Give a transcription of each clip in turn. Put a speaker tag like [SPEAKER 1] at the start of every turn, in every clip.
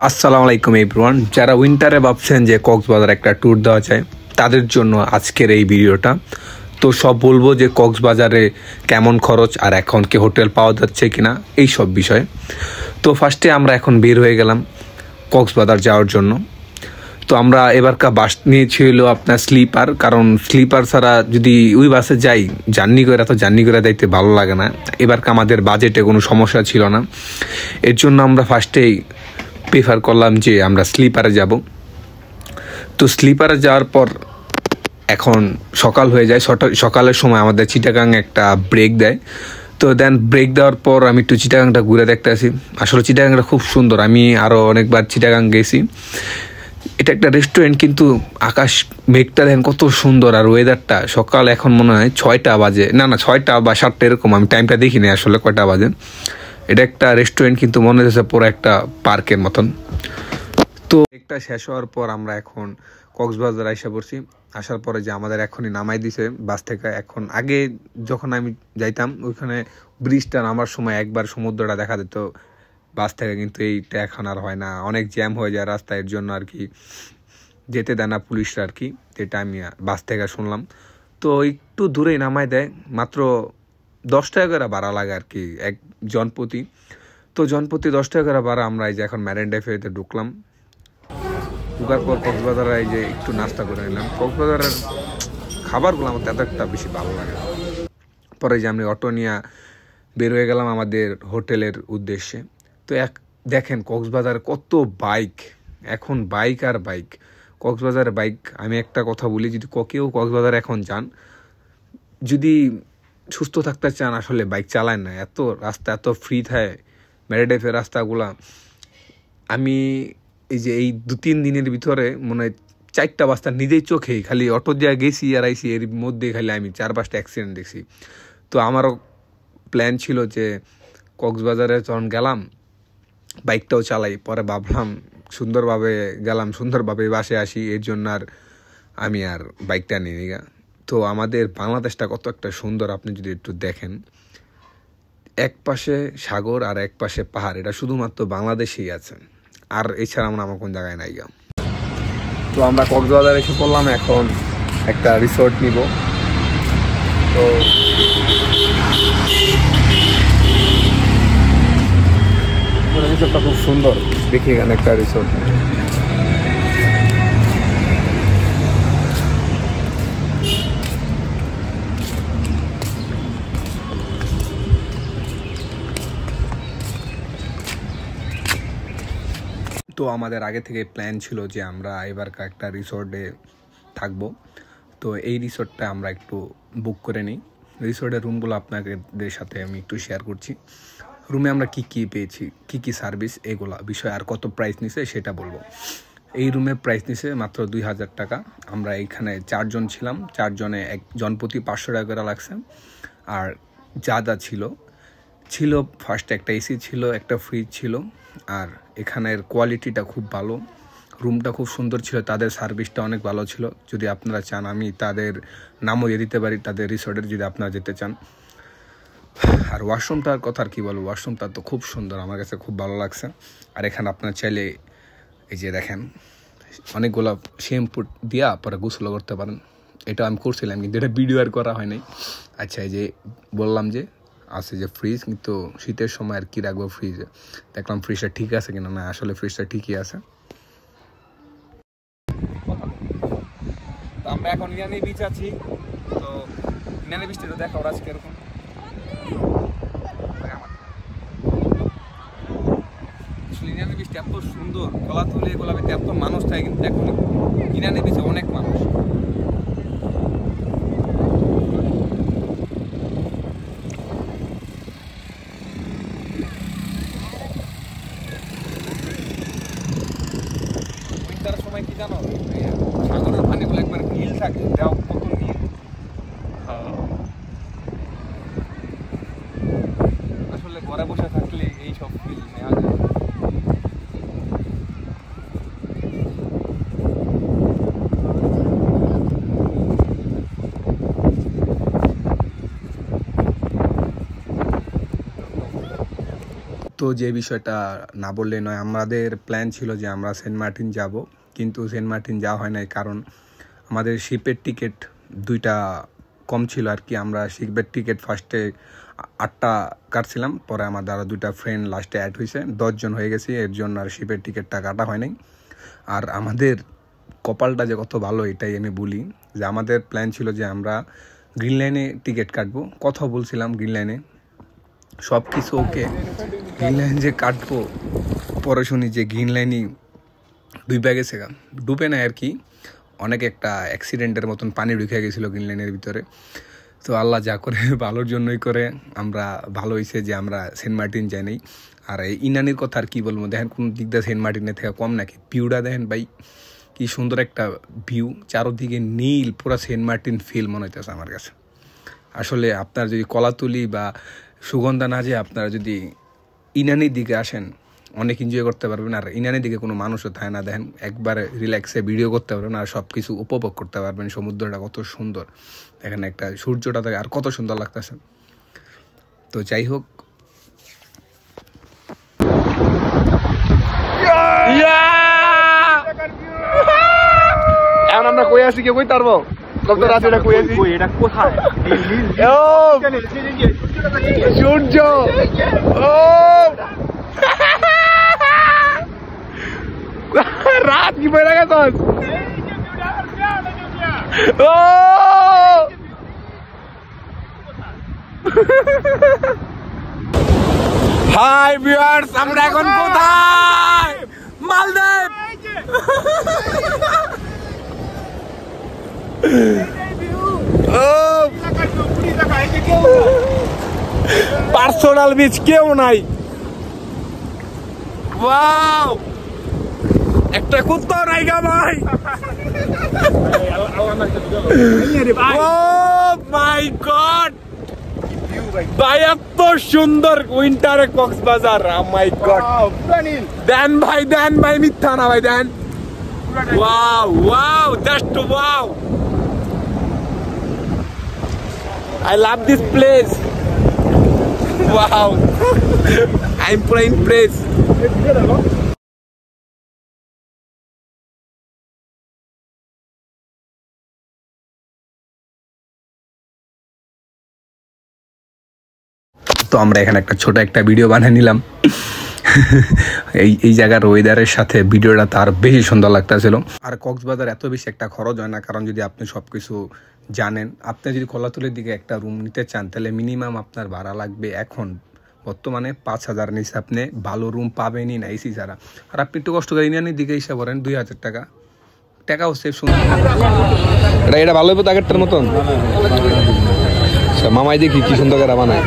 [SPEAKER 1] আসসালামু আলাইকুম এভরিওয়ান, যারা উইন্টারে ভাবছেন যে কক্সবাজার একটা ট্যুর দেওয়া যায় তাদের জন্য আজকের এই ভিডিওটা। তো সব বলবো যে কক্সবাজারে কেমন খরচ আর এখন কি হোটেল পাওয়া যাচ্ছে কিনা এই সব বিষয়ে। তো ফার্স্টে আমরা এখন বের হয়ে গেলাম কক্সবাজার যাওয়ার জন্য। তো আমরা এবারকার বাস নিয়েছিল আপনার স্লিপার, কারণ স্লিপার ছাড়া যদি ওই বাসে যাই জার্নি করে যাইতে ভালো লাগে না। এবারকার আমাদের বাজেটে কোনো সমস্যা ছিল না, এর জন্য আমরা ফার্স্টেই প্রেফার করলাম যে আমরা স্লিপারে যাব। তো স্লিপারে যাওয়ার পর এখন সকাল হয়ে যায়, সকালের সময় আমাদের চিটাগাং একটা ব্রেক দেয়। তো দেন ব্রেক দেওয়ার পর আমি একটু চিটাগাংটা ঘুরে দেখতে আসি। আসলে চিটাগাংটা খুব সুন্দর, আমি আরও অনেকবার চিটাগাং গেছি। এটা একটা রেস্টুরেন্ট, কিন্তু আকাশ মেঘটা দেখেন কত সুন্দর, আর ওয়েদারটা সকাল এখন মনে হয় 6টা বাজে, না 6টা বা 7টা এরকম, আমি টাইমটা দেখিনি আসলে কয়টা বাজে। এটা একটা রেস্টুরেন্ট, কিন্তু মনে হচ্ছে পুরো একটা পার্কের মতন। তো একটা শেষ হওয়ার পর আমরা এখন কক্সবাজার আইসা পড়ছি। আসার পরে যে আমাদের এখনই নামাই দিছে বাস থেকে। এখন আগে যখন আমি যাইতাম ওইখানে ব্রিজটা নামার সময় একবার সমুদ্রটা দেখা যেত বাস থেকে, কিন্তু এইটা এখন আর হয় না, অনেক জ্যাম হয়ে যায় রাস্তায়, এর জন্য আর কি যেতে দেয় না পুলিশরা আর কি, যেটা আমি বাস থেকে শুনলাম। তো একটু দূরেই নামাই দেয়, মাত্র 10 টাকা করে ভাড়া লাগে আর কি এক জনপ্রতি। তো জনপ্রতি 10 টাকা করে ভাড়া। আমরা এই যে এখন ম্যারিন ড্রাইভে ঢুকলাম। ঢুকার পর কক্সবাজারে এই যে একটু নাস্তা করে নিলাম। কক্সবাজারের খাবারগুলো আমার এত একটা বেশি ভালো লাগে। পরে যে আমি অটো নিয়ে বের হয়ে গেলাম আমাদের হোটেলের উদ্দেশ্যে। তো দেখেন কক্সবাজারে কত বাইক, এখন বাইক আর বাইক, কক্সবাজারের বাইক। আমি একটা কথা বলি, যদি কেউ কক্সবাজার এখন যান, যদি সুস্থ থাকতে চান আসলে বাইক চালায় না। এত রাস্তা এত ফ্রি থাকে ম্যারিডাইফের রাস্তাগুলা। আমি এই যে এই 2-3 দিনের ভিতরে মনে হয় 4টা বাস্তা নিজেই চোখেই খালি অটো দিয়ে গেছি আর আইসি, এর মধ্যে খালি আমি 4-5টা অ্যাক্সিডেন্ট দেখছি। তো আমারও প্ল্যান ছিল যে কক্সবাজারে যখন গেলাম বাইকটাও চালাই, পরে ভাবলাম সুন্দরভাবে গেলাম, সুন্দরভাবে বাসে আসি, এর জন্য আমি আর বাইকটা নিয়ে নিগা। তো আমাদের বাংলাদেশটা কত একটা সুন্দর, আপনি যদি একটু দেখেন, এক পাশে সাগর আর এক পাশে পাহাড়, এটা শুধুমাত্র বাংলাদেশেই আছে, আর এছাড়া আমরা আমার কোন জায়গায় নাই গা। তো আমরা কক্সবাজার এসে পড়লাম, এখন একটা রিসোর্ট নিব। তো রিসোর্টটা খুব সুন্দর, দেখি এখানে একটা রিসোর্ট। তো আমাদের আগে থেকে প্ল্যান ছিল যে আমরা এবারকার একটা রিসোর্টে থাকবো। তো এই রিসোর্টটা আমরা একটু বুক করে নিই। রিসোর্টের রুমগুলো আপনাদের সাথে আমি একটু শেয়ার করছি। রুমে আমরা কি পেয়েছি, কি সার্ভিস, এগুলা বিষয়, আর কত প্রাইস নিছে সেটা বলবো। এই রুমের প্রাইস নিছে মাত্র 2000 টাকা। আমরা এইখানে 4 জন ছিলাম, 4 জনে এক জনপ্রতি 500 টাকা করে লাগছে। আর যা ছিল ফার্স্টে একটা এসি ছিল, একটা ফ্রিজ ছিল, আর এখানের কোয়ালিটিটা খুব ভালো, রুমটা খুব সুন্দর ছিল, তাদের সার্ভিসটা অনেক ভালো ছিল। যদি আপনারা চান আমি তাদের নামও দিয়ে দিতে পারি, তাদের রিসোর্টের, যদি আপনারা যেতে চান। আর ওয়াশরুমটার কথা আর কি বলবো, ওয়াশরুমটা তো খুব সুন্দর, আমার কাছে খুব ভালো লাগছে। আর এখানে আপনারা চাইলে এই যে দেখেন অনেকগুলো শ্যাম্পু দিয়া পরে গোসল করতে পারেন। এটা আমি করছিলাম, কিন্তু এটা ভিডিও আর করা হয় নাই। আচ্ছা, এই যে বললাম যে আছে যে ফ্রিজ, কিন্তু শীতের সময় আর কি রাখবো ফ্রিজে, দেখলাম ফ্রিজটা ঠিক আছে কিনা, না আসলে ফ্রিজটা ঠিকই আছে। তো আমরা এখন ইনানি বিচ আছি। তো ইনানি বিচটা দেখা ওরা আজকে এরকম ইনানি বিচটা এত সুন্দর, কলাতলি গোলাপিতে এত মানুষ থাকে, কিন্তু এখন ইনানি বিচে অনেক মানুষ। উইন্টারের সময় কি জানো, সাগরের পানিগুলো একবার নীল থাকে, দেওয়া কত নীল। আসলে ঘরে বসে থাকলে এই সব ফিল নেওয়া যায়। তো যে বিষয়টা না বললে নয়, আমাদের প্ল্যান ছিল যে আমরা সেন্ট মার্টিন যাব, কিন্তু সেন্ট মার্টিন যাওয়া হয় নাই কারণ আমাদের শিপের টিকিট 2টা কম ছিল আর কি। আমরা শিপের টিকিট ফার্স্টে 8টা কাটছিলাম, পরে আমাদের আরও 2টা ফ্রেন্ড লাস্টে অ্যাড হয়েছে, 10 জন হয়ে গেছি, এর জন্য আর শিপের টিকিটটা কাটা হয় নাই। আর আমাদের কপালটা যে কত ভালো এটাই আমি বলি, যে আমাদের প্ল্যান ছিল যে আমরা গ্রিন লাইনে টিকিট কাটবো, কথা বলছিলাম গ্রিন লাইনে, সব কিছু ওকে, গ্রিন লাইন যে কাটবো, পরে শুনি যে গ্রিন লাইনই ডুবে গেছে, ডুবে না আর কি, অনেক একটা অ্যাক্সিডেন্টের মতন পানি ঢুকে গেছিলো গ্রিন লাইনের ভিতরে। তো আল্লাহ যা করে ভালোর জন্যই করে, আমরা ভালো হয়েছে যে আমরা সেন্ট মার্টিন যাই নাই। আর এই ইনানির কথা আর কি বলবো, দেখেন কোন দিক দিয়ে সেন্ট মার্টিনের থেকে কম নাকি, ভিউটা দেখেন ভাই কি সুন্দর একটা ভিউ, চারোদিকে নীল, পুরো সেন্ট মার্টিন ফিল মনে হইতেছে আমার কাছে। আসলে আপনার যদি কলাতুলি বা সুগন্ধা না যেয়ে আপনারা যদি ইনানির দিকে আসেন অনেক এনজয় করতে পারবেন। আর ইনানির দিকে কোনো মানুষও থাকে না, দেখেন একবারে রিল্যাক্সে ভিডিও করতে পারবেন আর সব কিছু উপভোগ করতে পারবেন। সমুদ্রটা কত সুন্দর, দেখেন একটা সূর্যটা থাকে আর কত সুন্দর লাগতেছে। তো যাই হোক, এখন আমরা কই আছি কেউ কই পারবো? এটা কোথায়? সূর্য, রাত কি বলে গেছ? হাই ভিউয়ার্স, আমরা এখন কোথায়? মালদ্বীপ। পার্সোনাল বিচ কেউ নাই। ওয়াও, একটা কুত্তা নাই গা ভাই। ও মাই গড ভাই, এত সুন্দর উইন্টারে কক্সবাজার। ও মাই গড, দেন ভাই, দেন ভাই, মিথ্যা না ভাই, দেন। Wow wow, just wow, I love this place. Wow, I'm pretty impressed. তো আমরা এখানে একটা ছোট একটা ভিডিও বানিয়ে নিলাম। এই জায়গার ওয়েদারের সাথে ভিডিওটা তার বেশি সুন্দর লাগতেছিল। আর কক্সবাজার এত বেশি একটা খরচ হয় না, কারণ যদি আপনি সব কিছু জানেন, আপনি যদি কলাতলির দিকে একটা রুম নিতে চান তাহলে মিনিমাম আপনার ভাড়া লাগবে এখন বর্তমানে 5,000 নিচে আপনি ভালো রুম পাবেনই না এসি ছাড়া। আর আপনি একটু কষ্ট করে ইন্ডিয়ানের দিকে হিসাব করেন 2,000 টাকা, টাকাও সেভ। শুনুন, এটা ভালো হইব আগেরটার মতন। মামাই দেখি কি সুন্দর করে বানায়,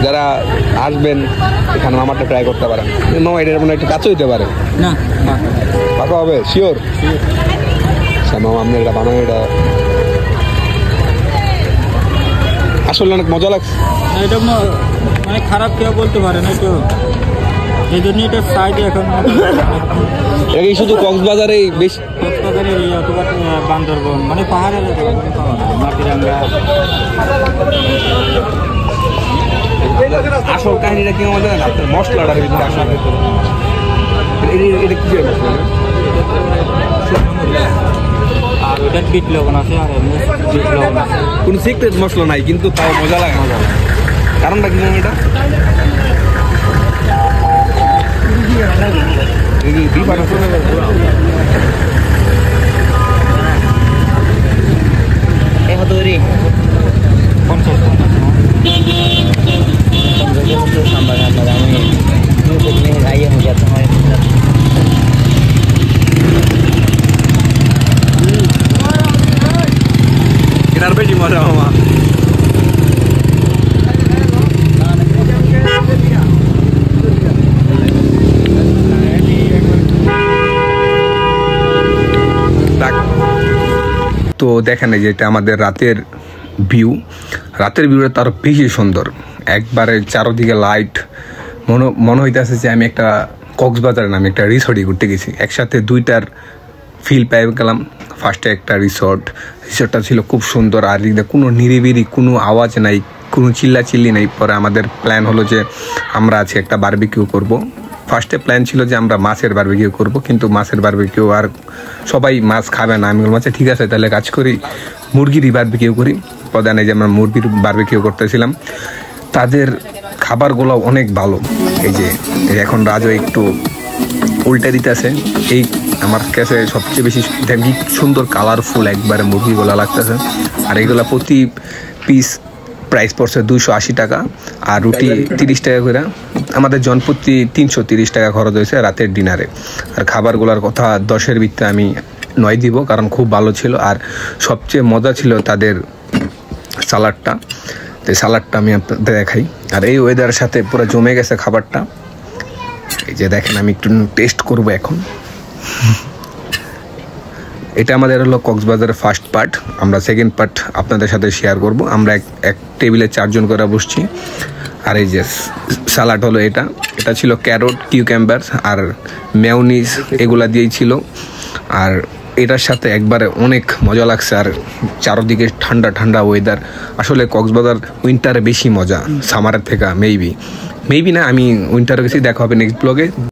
[SPEAKER 1] যারা আসবেন এখানে মামাটা ট্রাই করতে পারেন। মামা এটার মনে একটু কাছে হইতে পারে না, পাকা হবে শিওর। মামা আপনি এটা বানান, এটা আসলে অনেক মজা লাগছে।
[SPEAKER 2] এটা মানে খারাপ কেউ বলতে পারে না, তো এই জন্য এটা সাইডে এখন
[SPEAKER 1] এই শুধু কক্সবাজারেই বেশি,
[SPEAKER 2] কক্সবাজারের অথবা বান্দরবন মানে পাহাড়ের মাটিরাঙ্গা।
[SPEAKER 1] আসল কাহিনীটা কি আমাদের মশলাটার ভিতরে আসল এটা কি
[SPEAKER 2] আর ওটা বিট লবণ আছে, আর বিট লবণ আছে,
[SPEAKER 1] কোনো সিক্রেট মশলা নাই, কিন্তু তাও মজা লাগে। কারণটা কি জানি, এটা এটার বেশি মজা মামা। তো দেখেন এই যে এটা আমাদের রাতের ভিউ, রাতের ভিউটা তার বেশি সুন্দর, একবারে চারোদিকে লাইট, মনে হইতেছে যে আমি একটা কক্সবাজার নামে একটা রিসোর্টে ঘুরতে গেছি। একসাথে দুইটার ফিল পাই গেলাম। ফার্স্টে একটা রিসোর্টটা ছিল খুব সুন্দর, আর কোনো নিরিবিলি, কোনো আওয়াজ নাই, কোনো চিল্লি নেই। পরে আমাদের প্ল্যান হলো যে আমরা আজকে একটা বারবিকিউ করব। ফার্স্টে প্ল্যান ছিল যে আমরা মাছের বারবিকিউ করব, কিন্তু মাছের বারবিকিউ আর সবাই মাছ খাবে না। আমি বললাম আচ্ছা ঠিক আছে, তাহলে কাজ করি মুরগিরই বারবিকিউ করি। প্রধানে যে আমরা মুরগির বারবিকিউ করতেছিলাম, তাদের খাবারগুলো অনেক ভালো। এই যে এখন রাজু একটু উল্টে দিতেছে, এই আমার কাছে সবচেয়ে বেশি দেখি সুন্দর কালারফুল একবারে মুরগিগুলো লাগতেছে। আর এইগুলা প্রতি পিস প্রাইস পড়ছে 280 টাকা, আর রুটি 30 টাকা করে। আমাদের জনপ্রতি 330 টাকা খরচ হয়েছে রাতের ডিনারে। আর খাবারগুলোর কথা 10-এর ভিতরে আমি 9 দিব, কারণ খুব ভালো ছিল। আর সবচেয়ে মজা ছিল তাদের সালাডটা। তো সালাডটা আমি আপনাদের দেখাই। আর এই ওয়েদারের সাথে পুরো জমে গেছে খাবারটা। এই যে দেখেন, আমি একটু টেস্ট করব এখন। এটা আমাদের হলো কক্সবাজারের ফার্স্ট পার্ট। আমরা সেকেন্ড পার্ট আপনাদের সাথে শেয়ার করব। আমরা এক টেবিলে 4 জন করে বসছি। আর এই যে সালাড হলো এটা ছিল ক্যারট, কিউকাম্বার আর মেয়োনিজ, এগুলা দিয়েই ছিল। আর এটার সাথে একবারে অনেক মজা লাগছে। আর চারদিকে ঠান্ডা ঠান্ডা ওয়েদার। আসলে কক্সবাজার উইন্টারে বেশি মজা সামারের থেকে। মেবি না, আমি উইন্টারে গেছি। দেখা হবে নেক্সট ব্লগে।